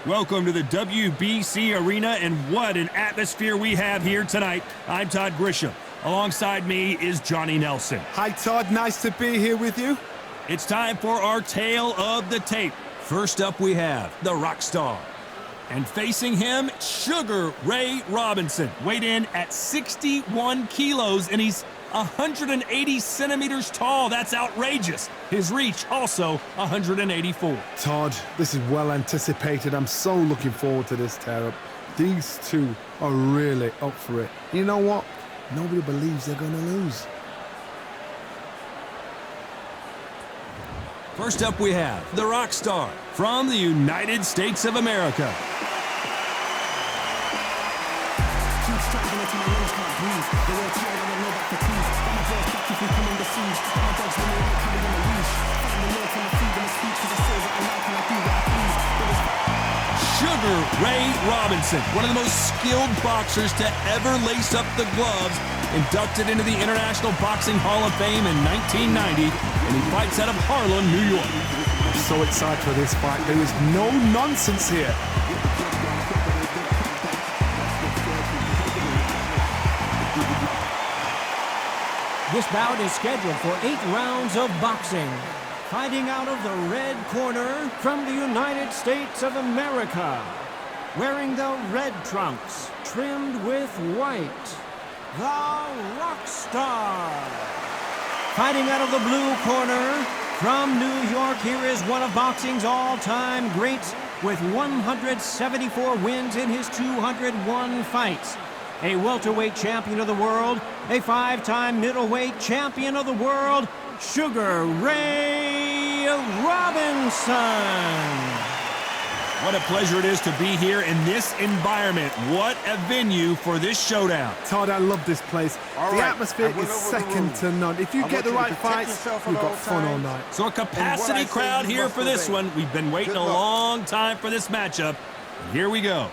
Welcome to the WBC Arena, and what an atmosphere we have here tonight. I'm Todd Grisham. Alongside me is Johnny Nelson. Hi, Todd. Nice to be here with you. It's time for our tale of the tape. First up, we have the rock star. And facing him, Sugar Ray Robinson. Weighed in at 61 kilos, and he's 180 centimeters tall. That's outrageous. His reach also 184. Todd, this is well anticipated. I'm so looking forward to this tear-up. These two are really up for it. You know what? Nobody believes they're going to lose. First up, we have the rock star from the United States of America. Sugar Ray Robinson, one of the most skilled boxers to ever lace up the gloves, inducted into the International Boxing Hall of Fame in 1990, and he fights out of Harlem, New York. I'm so excited for this fight. There is no nonsense here. This bout is scheduled for 8 rounds of boxing. Fighting out of the red corner from the United States of America. Wearing the red trunks, trimmed with white. The rock star. Fighting out of the blue corner from New York, here is one of boxing's all-time greats with 174 wins in his 201 fights. A welterweight champion of the world, a 5-time middleweight champion of the world, Sugar Ray Robinson. What a pleasure it is to be here in this environment. What a venue for this showdown. Todd, I love this place. The atmosphere is second to none. If you get the right fights, you've got fun all night. So a capacity crowd here for this one. We've been waiting a long time for this matchup. Here we go.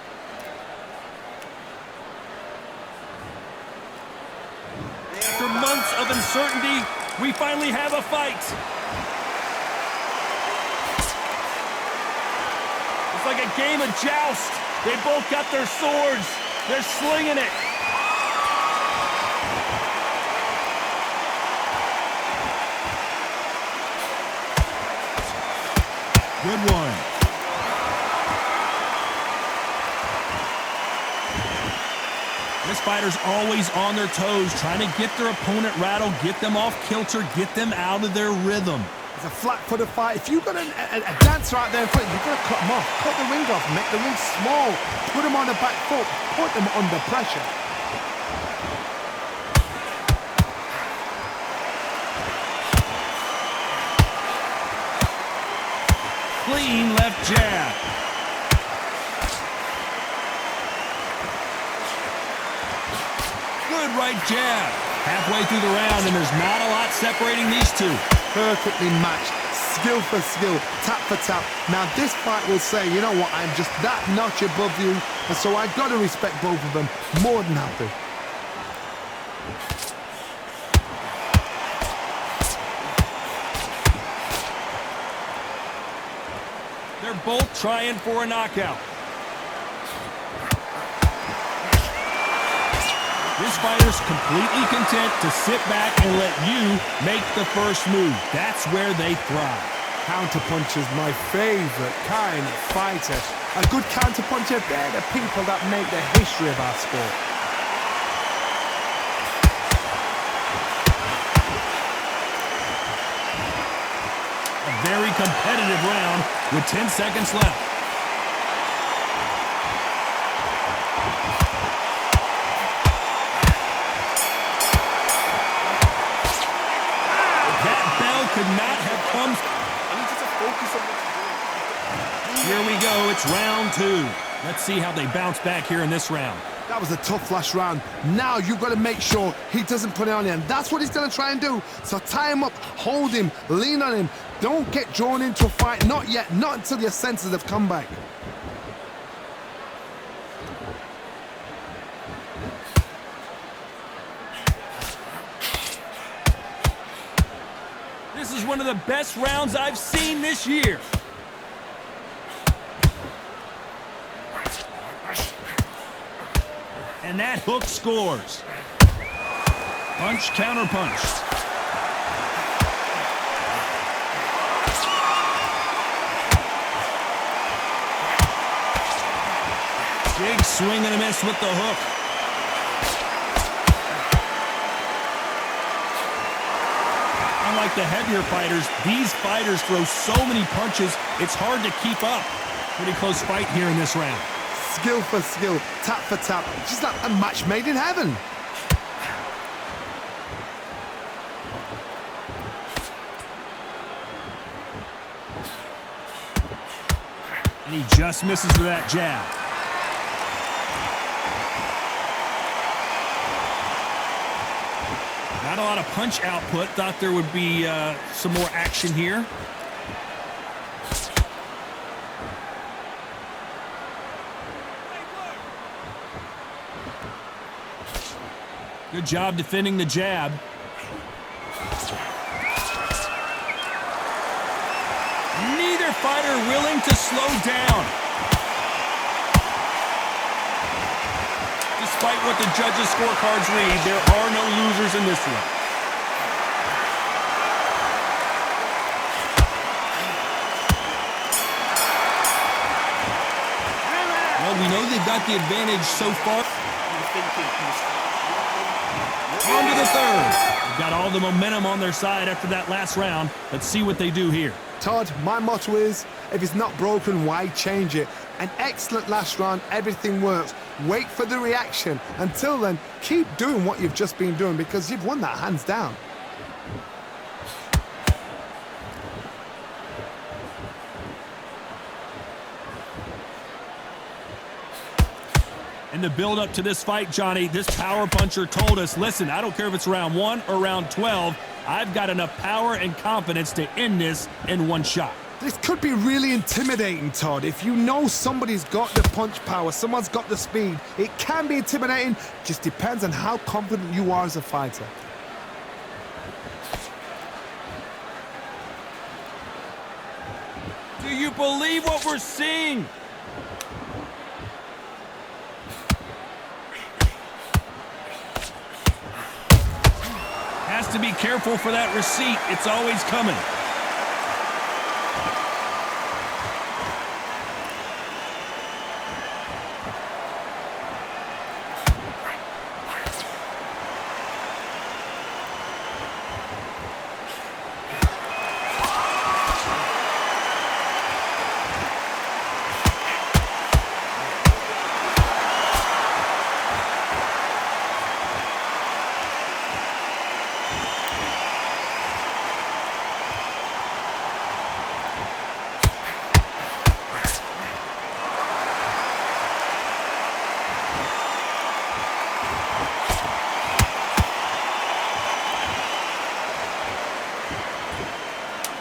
After months of uncertainty, we finally have a fight. It's like a game of joust. They both got their swords. They're slinging it. Good one. This fighter's always on their toes, trying to get their opponent rattled, get them off kilter, get them out of their rhythm. It's a flat-footed fight. If you've got a dancer out there in front, you've got to cut them off. Cut the ring off, make the ring small. Put them on the back foot, put them under pressure. Clean left jab. Good right jab. Halfway through the round, and there's not a lot separating these two. Perfectly matched, skill for skill, tap for tap. Now this fight will say, you know what, I'm just that notch above you, and so I've got to respect both of them more than happy. They're both trying for a knockout. This fighter's completely content to sit back and let you make the first move. That's where they thrive. Counterpunch is my favorite kind of fighter. A good counterpuncher, they're the people that make the history of our sport. A very competitive round with 10 seconds left. Could not have come. Here we go. It's round 2. Let's see how they bounce back here in this round. That was a tough last round. Now you've got to make sure he doesn't put it on him. That's what he's going to try and do. So tie him up, hold him, lean on him. Don't get drawn into a fight. Not yet. Not until your senses have come back. This is one of the best rounds I've seen this year. And that hook scores. Punch, counter punch. Big swing and a miss with the hook. Unlike the heavier fighters, these fighters throw so many punches, it's hard to keep up. Pretty close fight here in this round. Skill for skill, tap for tap. Just like a match made in heaven. And he just misses with that jab. Not a lot of punch output. Thought there would be some more action here. Good job defending the jab. Neither fighter willing to slow down. Despite what the judges' scorecards read, there are no losers in this one. Well, we know they've got the advantage so far. On to the third. They've got all the momentum on their side after that last round. Let's see what they do here. Todd, my motto is, if it's not broken, why change it? An excellent last round, everything works. Wait for the reaction. Until then, keep doing what you've just been doing because you've won that hands down. In the build-up to this fight, Johnny, this power puncher told us, listen, I don't care if it's round 1 or round 12, I've got enough power and confidence to end this in one shot. This could be really intimidating, Todd. If you know somebody's got the punch power, someone's got the speed, it can be intimidating. Just depends on how confident you are as a fighter. Do you believe what we're seeing? Has to be careful for that receipt. It's always coming.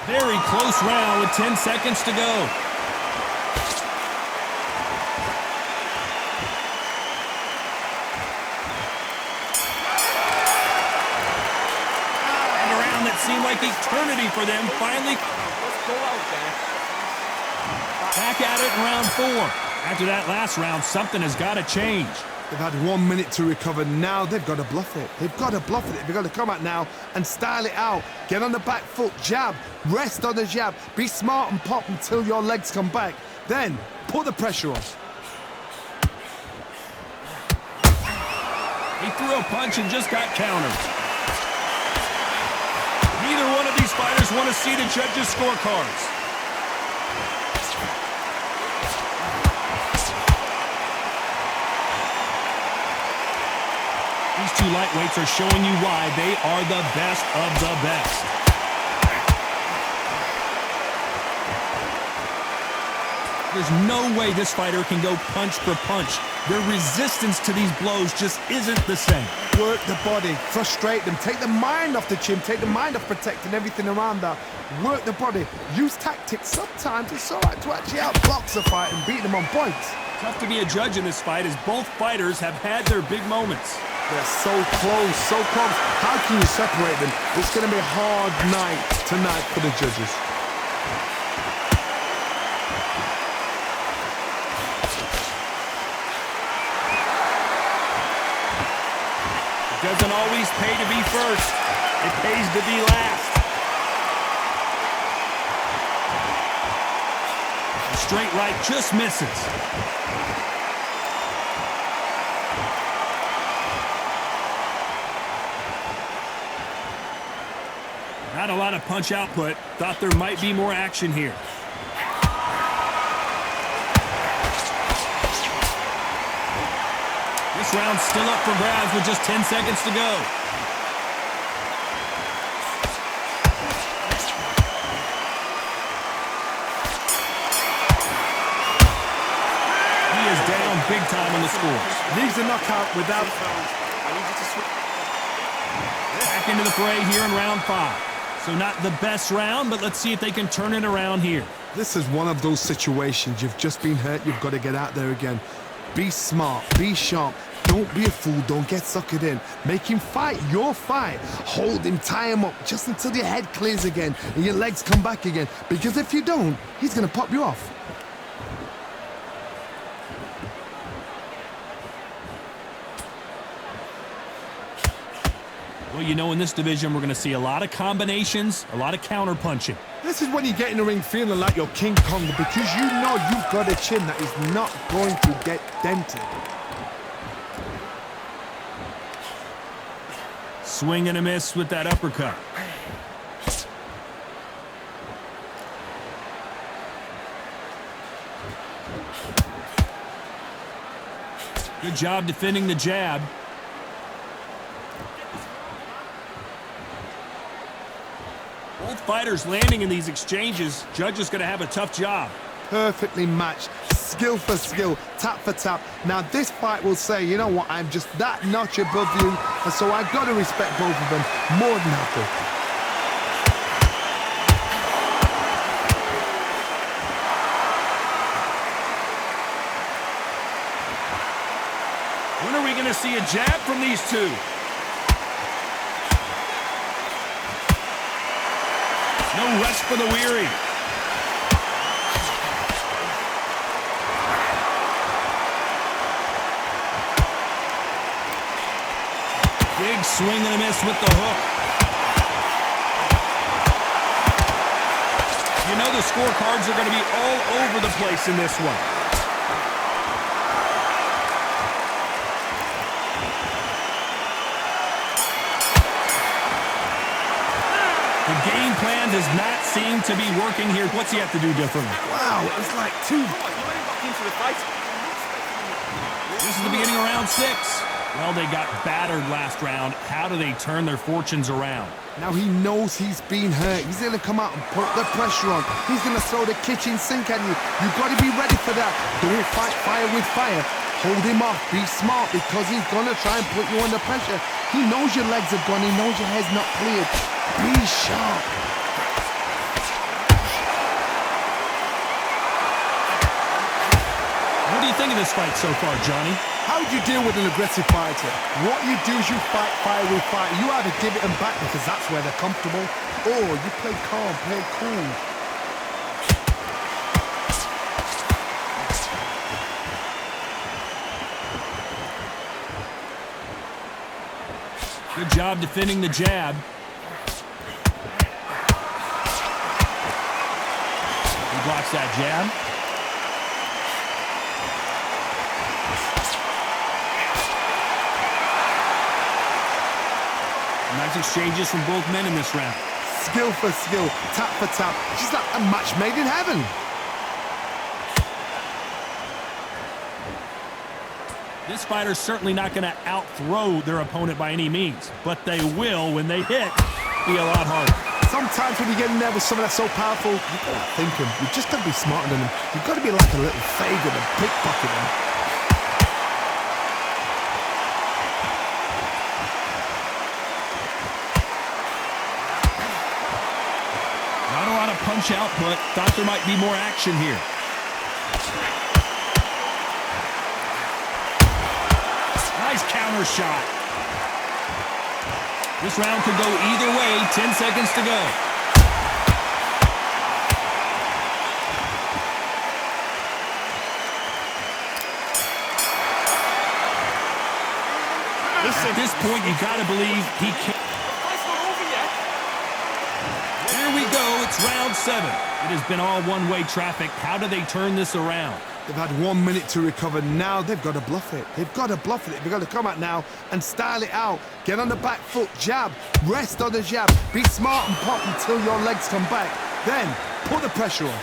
Very close round with 10 seconds to go. And a round that seemed like eternity for them finally. Back at it in round 4. After that last round, something has got to change. They've had 1 minute to recover. Now they've got to bluff it. They've got to bluff it. They've got to come out now and style it out. Get on the back foot, jab, rest on the jab. Be smart and pop until your legs come back. Then put the pressure on. He threw a punch and just got countered. Neither one of these fighters want to see the judges' scorecards. These two lightweights are showing you why they are the best of the best. There's no way this fighter can go punch for punch. Their resistance to these blows just isn't the same. Work the body, frustrate them, take the mind off the chin, take the mind off protecting everything around that. Work the body, use tactics. Sometimes it's all right to actually outbox a fight and beat them on points. Tough to be a judge in this fight as both fighters have had their big moments. They're so close, so close. How can you separate them? It's going to be a hard night tonight for the judges. doesn't always pay to be first. It pays to be last. The straight right just misses. Not a lot of punch output. Thought there might be more action here. This round's still up for grabs with just 10 seconds to go. He is down big time on the scores. Needs a knockout without... Back into the fray here in round 5. So not the best round, but let's see if they can turn it around here. This is one of those situations. You've just been hurt. You've got to get out there again. Be smart. Be sharp. Don't be a fool. Don't get suckered in. Make him fight your fight. Hold him. Tie him up just until your head clears again and your legs come back again. Because if you don't, he's going to pop you off. Well, you know, in this division, we're going to see a lot of combinations, a lot of counter-punching. This is when you get in the ring feeling like you're King Kong because you know you've got a chin that is not going to get dented. Swing and a miss with that uppercut. Good job defending the jab. Both fighters landing in these exchanges. Judge is going to have a tough job. Perfectly matched, skill for skill, tap for tap. Now this fight will say, you know what, I'm just that notch above you, and so I've got to respect both of them more than happy. When are we going to see a jab from these two? No rest for the weary. Big swing and a miss with the hook. You know the scorecards are going to be all over the place in this one. The game plan does not seem to be working here. What's he have to do differently? Wow, it's like two. This is the beginning of round 6. Well, they got battered last round. How do they turn their fortunes around? Now he knows he's been hurt. He's going to come out and put the pressure on. He's going to throw the kitchen sink at you. You've got to be ready for that. Don't fight fire with fire. Hold him off. Be smart because he's going to try and put you under pressure. He knows your legs have gone. He knows your head's not cleared. Be sharp. What do you think of this fight so far, Johnny? How do you deal with an aggressive fighter? What you do is you fight fire with fire. You either give it them back because that's where they're comfortable, or you play calm, play cool. Good job defending the jab. He blocks that jab. Nice exchanges from both men in this round. Skill for skill, tap for tap. Just like a match made in heaven. This fighter's certainly not going to out-throw their opponent by any means, but they will, when they hit, be a lot harder. Sometimes when you get in there with someone that's so powerful, you've got to think him. You've just got to be smarter than him. You've got to be like a little faggot and pickpocket him. Not a lot of punch output. Thought there might be more action here. Nice counter shot. This round could go either way. 10 seconds to go. This At this point, you got to believe he can't. Here we go. It's round 7. It has been all one-way traffic. How do they turn this around? They've had 1 minute to recover. Now they've got to bluff it. They've got to bluff it. They've got to come out now and style it out. Get on the back foot, jab, rest on the jab. Be smart and pop until your legs come back. Then put the pressure on.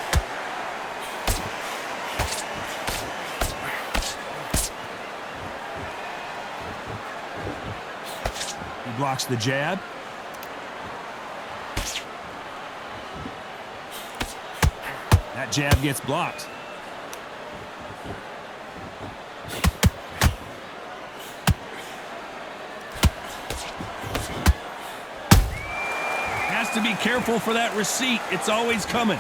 He blocks the jab. That jab gets blocked. Has to be careful for that receipt. It's always coming.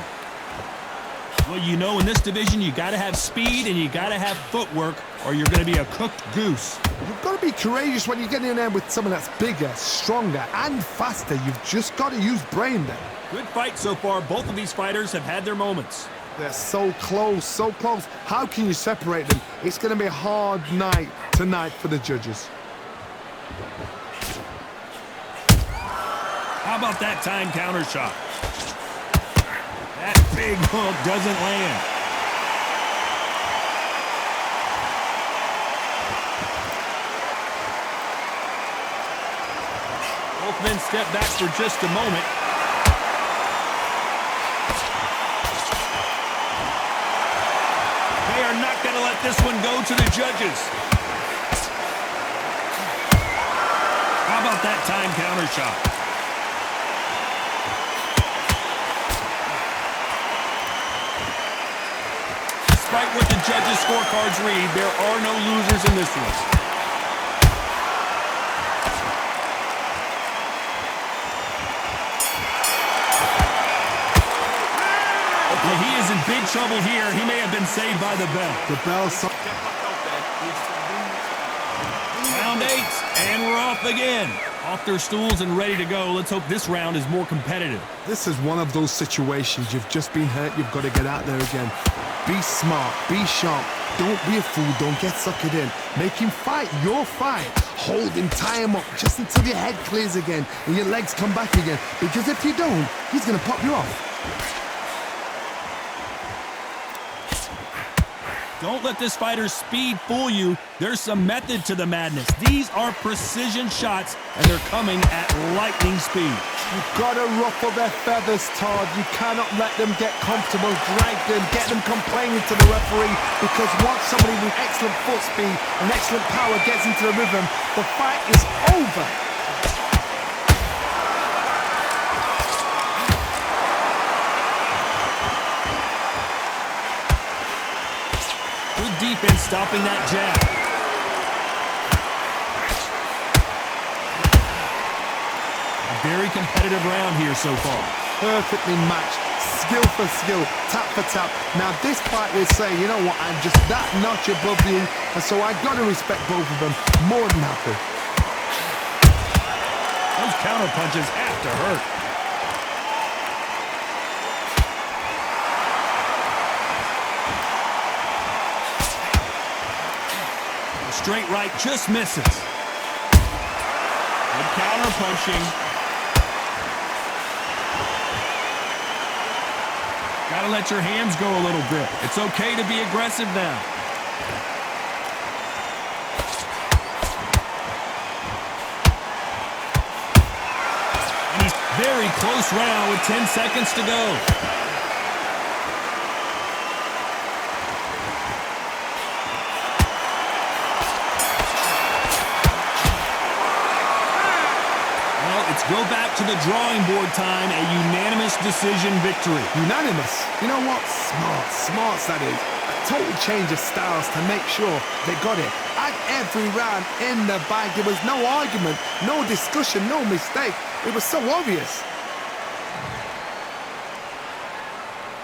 Well, you know, in this division, you got to have speed and you got to have footwork, or you're going to be a cooked goose. You've got to be courageous when you get in there with someone that's bigger, stronger, and faster. You've just got to use brain there. Good fight so far. Both of these fighters have had their moments. They're so close, so close. How can you separate them? It's going to be a hard night tonight for the judges. How about that time counter shot? That big hook doesn't land. Both men step back for just a moment. They are not going to let this one go to the judges. How about that time counter shot? Despite what the judges' scorecards read, there are no losers in this one. Well, he is in big trouble here. He may have been saved by the bell. The bell's... Round 8, and we're off again. Off their stools and ready to go. Let's hope this round is more competitive. This is one of those situations. You've just been hurt. You've got to get out there again. Be smart. Be sharp. Don't be a fool. Don't get suckered in. Make him fight your fight. Hold him. Tie him up just until your head clears again and your legs come back again. Because if you don't, he's going to pop you off. Don't let this fighter's speed fool you. There's some method to the madness. These are precision shots, and they're coming at lightning speed. You've got to ruffle their feathers, Todd. You cannot let them get comfortable, drag them, get them complaining to the referee, because once somebody with excellent foot speed and excellent power gets into the rhythm, the fight is over. Good defense stopping that jab. A very competitive round here so far. Perfectly matched, skill for skill, tap for tap. Now this fight will say, you know what, I'm just that notch above you, and so I've got to respect both of them more than happy. Those counter punches have to hurt. Straight right just misses. Good counter punching. Gotta let your hands go a little bit. It's okay to be aggressive now. And he's very close round with 10 seconds to go. Go back to the drawing board time, a unanimous decision victory. Unanimous? You know what? Smart that is. A total change of styles to make sure they got it. At every round in the bag, there was no argument, no discussion, no mistake. It was so obvious.